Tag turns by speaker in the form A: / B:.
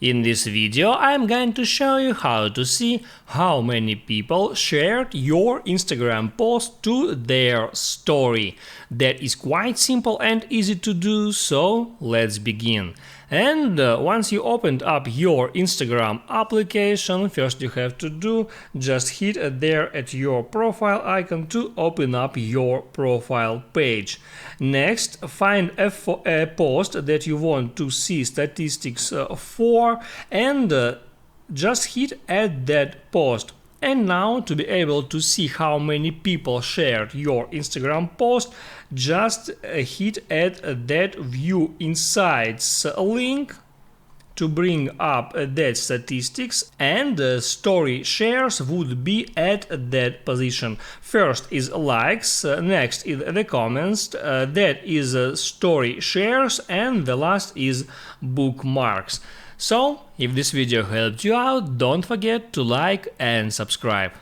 A: In this video, I'm going to show you how to see how many people shared your Instagram post to their story. That is quite simple and easy to do, so let's begin. And once you opened up your Instagram application, first you have to do just hit there at your profile icon to open up your profile page. Next, find a post that you want to see statistics for and just hit add that post. And now, to be able to see how many people shared your Instagram post, just hit add that view insights link to bring up that statistics, and story shares would be at that position. First is likes, next is the comments, that is story shares, and the last is bookmarks. So, if this video helped you out, don't forget to like and subscribe.